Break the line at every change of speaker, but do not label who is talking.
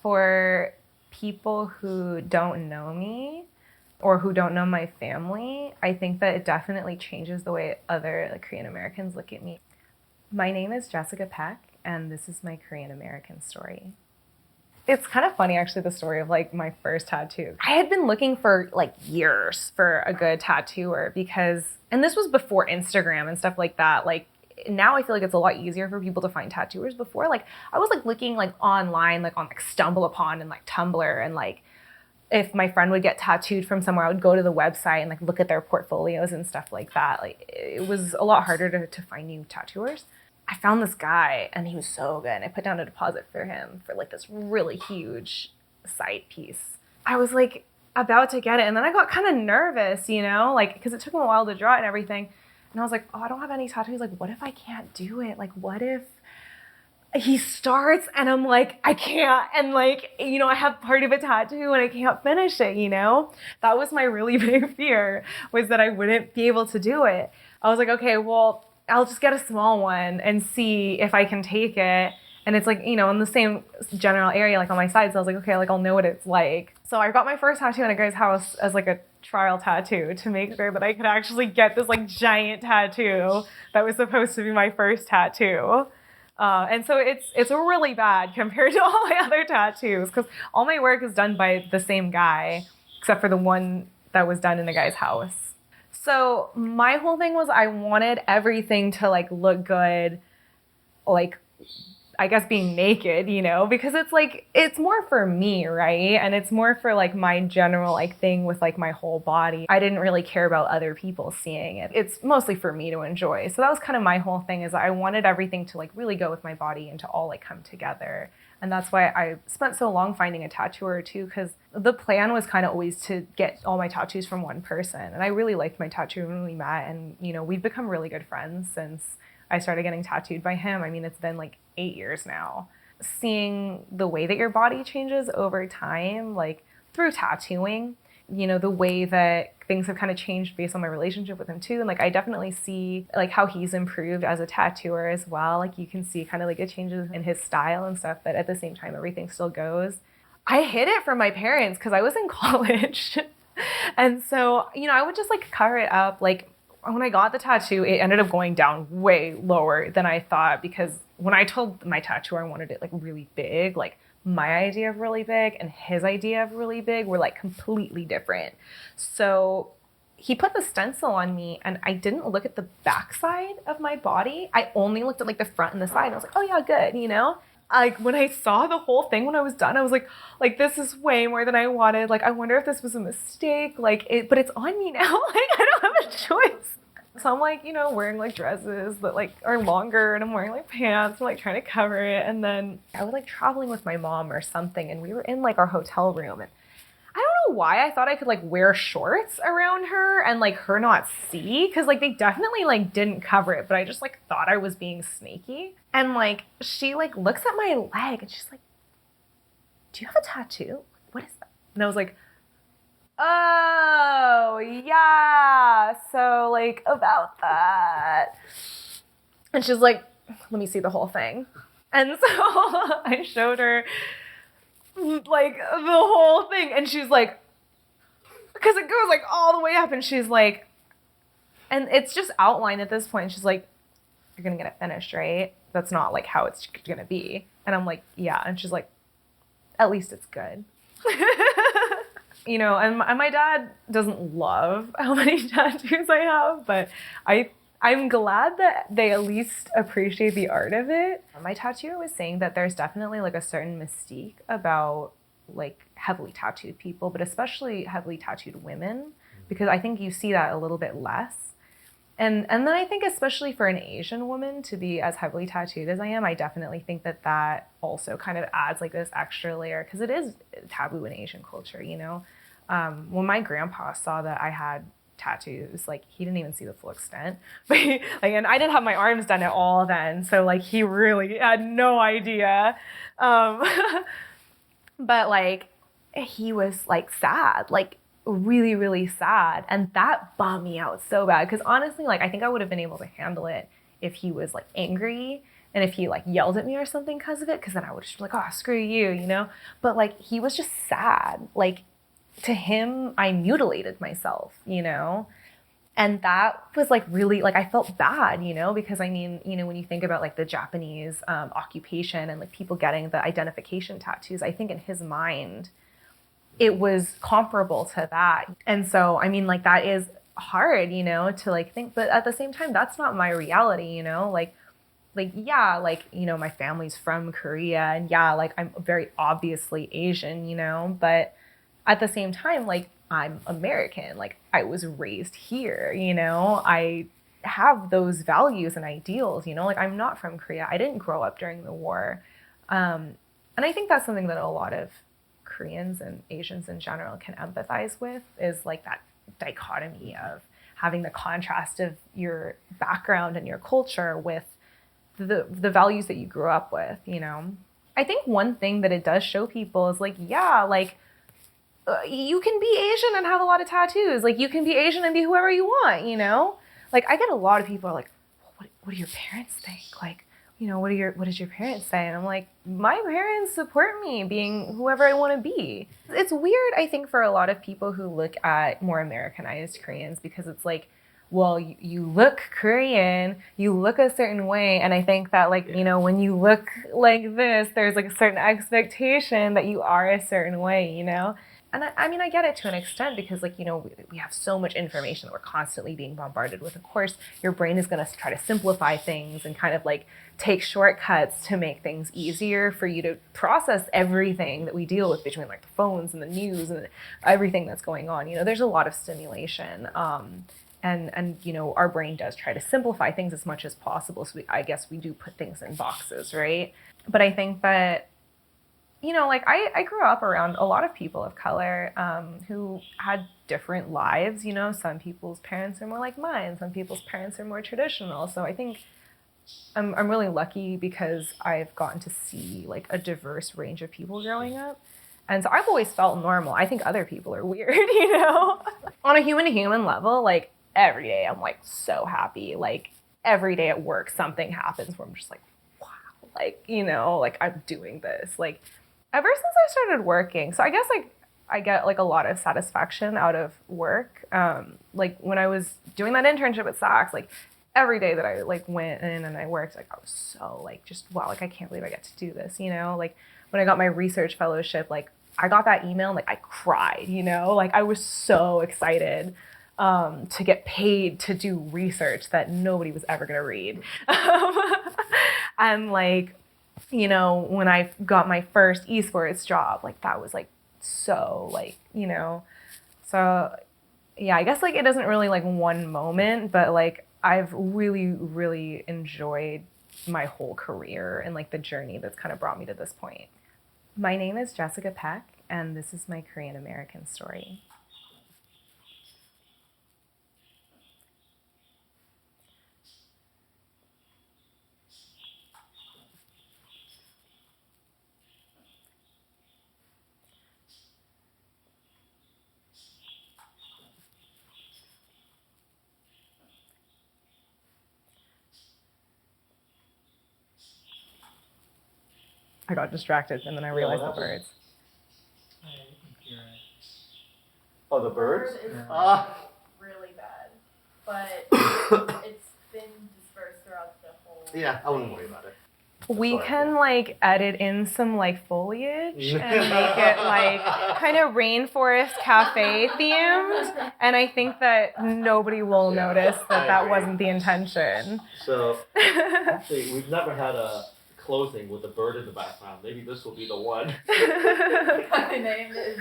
for people who don't know me or who don't know my family, I think that it definitely changes the way other Korean Americans look at me. My name is Jessica Paek, and this is my Korean American story. It's kind of funny, actually, the story of my first tattoo. I had been looking for years for a good tattooer because, and this was before Instagram and stuff like that. Now I feel like it's a lot easier for people to find tattooers. Before, I was looking online, on Stumble Upon and Tumblr, and if my friend would get tattooed from somewhere, I would go to the website and look at their portfolios and stuff like that. It was a lot harder to find new tattooers. I found this guy and he was so good. I put down a deposit for him for this really huge side piece. I was about to get it, and then I got kind of nervous, because it took him a while to draw it and everything. And I was like, oh, I don't have any tattoos. What if I can't do it? What if he starts and I'm I can't, and I have part of a tattoo and I can't finish it, That was my really big fear, was that I wouldn't be able to do it. I was like, okay, well, I'll just get a small one and see if I can take it. And it's in the same general area, on my side. So I was like, okay, I'll know what it's like. So I got my first tattoo in a guy's house as a trial tattoo to make sure that I could actually get this giant tattoo that was supposed to be my first tattoo. And so it's really bad compared to all my other tattoos, because all my work is done by the same guy, except for the one that was done in a guy's house. So my whole thing was I wanted everything to look good, I guess being naked, because it's more for me, right? And it's more for my general thing with my whole body. I didn't really care about other people seeing it. It's mostly for me to enjoy. So that was kind of my whole thing, is I wanted everything to really go with my body and to all come together. And that's why I spent so long finding a tattooer too, because the plan was kind of always to get all my tattoos from one person. And I really liked my tattooer when we met, and we've become really good friends since I started getting tattooed by him. I mean, it's been 8 years now. Seeing the way that your body changes over time, through tattooing, the way that things have kind of changed based on my relationship with him too. And I definitely see how he's improved as a tattooer as well. You can see kind of the changes in his style and stuff, but at the same time, everything still goes. I hid it from my parents because I was in college. And so, I would just cover it up. When I got the tattoo, it ended up going down way lower than I thought, because when I told my tattooer I wanted it really big, my idea of really big and his idea of really big were completely different. So he put the stencil on me and I didn't look at the backside of my body. I only looked at the front and the side. And I was like, oh yeah, good, when I saw the whole thing, when I was done, I was like, this is way more than I wanted. I wonder if this was a mistake. But it's on me now. I don't have a choice. So I'm wearing dresses that are longer, and I'm wearing pants. I'm trying to cover it. And then I was traveling with my mom or something, and we were in our hotel room, and I don't know why I thought I could wear shorts around her and her not see, because they definitely didn't cover it, but I just thought I was being sneaky. And she looks at my leg and she's like, do you have a tattoo? What is that? And I was like, oh yeah, so about that. And she's like, let me see the whole thing. And so I showed her the whole thing, and she's like, because it goes all the way up, and she's like, and it's just outlined at this point. She's like, you're gonna get it finished, right? That's not how it's gonna be. And I'm like, yeah. And she's like, at least it's good. And my dad doesn't love how many tattoos I have, but I'm glad that they at least appreciate the art of it. My tattooer was saying that there's definitely a certain mystique about heavily tattooed people, but especially heavily tattooed women, because I think you see that a little bit less. And then I think especially for an Asian woman to be as heavily tattooed as I am, I definitely think that also kind of adds this extra layer, because it is taboo in Asian culture, When my grandpa saw that I had tattoos, he didn't even see the full extent. But and I didn't have my arms done at all then, so he really had no idea. But he was sad, really, really sad. And that bummed me out so bad, because honestly, I think I would have been able to handle it if he was like angry and if he like yelled at me or something because of it, because then I would just be like, oh, screw you, you know? But like he was just sad. Like to him, I mutilated myself, you know? And that was like really, like I felt bad, you know, because I mean, you know, when you think about like the Japanese occupation and like people getting the identification tattoos, I think in his mind, it was comparable to that. And so, I mean, like that is hard, you know, to like think, but at the same time, that's not my reality, you know, like, yeah, like, you know, my family's from Korea and yeah, like I'm very obviously Asian, you know, but at the same time, like I'm American, like I was raised here, you know, I have those values and ideals, you know, like I'm not from Korea. I didn't grow up during the war. And I think that's something that a lot of Koreans and Asians in general can empathize with is like that dichotomy of having the contrast of your background and your culture with the values that you grew up with, you know. I think one thing that it does show people is like, yeah, like you can be Asian and have a lot of tattoos. Like you can be Asian and be whoever you want, you know? Like I get a lot of people are like, what do your parents think? Like, you know, what did your parents say? And I'm like, my parents support me being whoever I want to be. It's weird, I think, for a lot of people who look at more Americanized Koreans because it's like, well, you look Korean, you look a certain way. And I think that like, you know, when you look like this, there's like a certain expectation that you are a certain way, you know? And I mean, I get it to an extent because, like, you know, we have so much information that we're constantly being bombarded with. Of course, your brain is going to try to simplify things and kind of like take shortcuts to make things easier for you to process everything that we deal with between like the phones and the news and everything that's going on. You know, there's a lot of stimulation. And you know, our brain does try to simplify things as much as possible. So I guess we do put things in boxes, right? But I think that, you know, like I grew up around a lot of people of color who had different lives. You know, some people's parents are more like mine. Some people's parents are more traditional. So I think I'm really lucky because I've gotten to see like a diverse range of people growing up. And so I've always felt normal. I think other people are weird, you know? On a human to human level, like every day I'm like so happy. Like every day at work, something happens where I'm just like, wow, like, you know, like I'm doing this. Like ever since I started working. So I guess like I get like a lot of satisfaction out of work. Like when I was doing that internship at Saks, like every day that I like went in and I worked, like I was so like just wow, like I can't believe I get to do this, you know? Like when I got my research fellowship, like I got that email and like I cried, you know? Like I was so excited to get paid to do research that nobody was ever gonna read. And like, you know, when I got my first esports job, like that was like so like, you know, so yeah, I guess like it isn't really like one moment, but like I've really, really enjoyed my whole career and like the journey that's kind of brought me to this point. My name is Jessica Paek, and this is my Korean American story. I got distracted and then I realized the birds.
Oh, the birds?
Bird is really bad, but it's been dispersed throughout the whole
Yeah, I wouldn't worry about it.
We can like edit in some like foliage and make it like kind of rainforest cafe themed, and I think that nobody will notice that that wasn't the intention.
So actually, we've never had a closing with a bird in the background. Maybe this will be the one.
My name is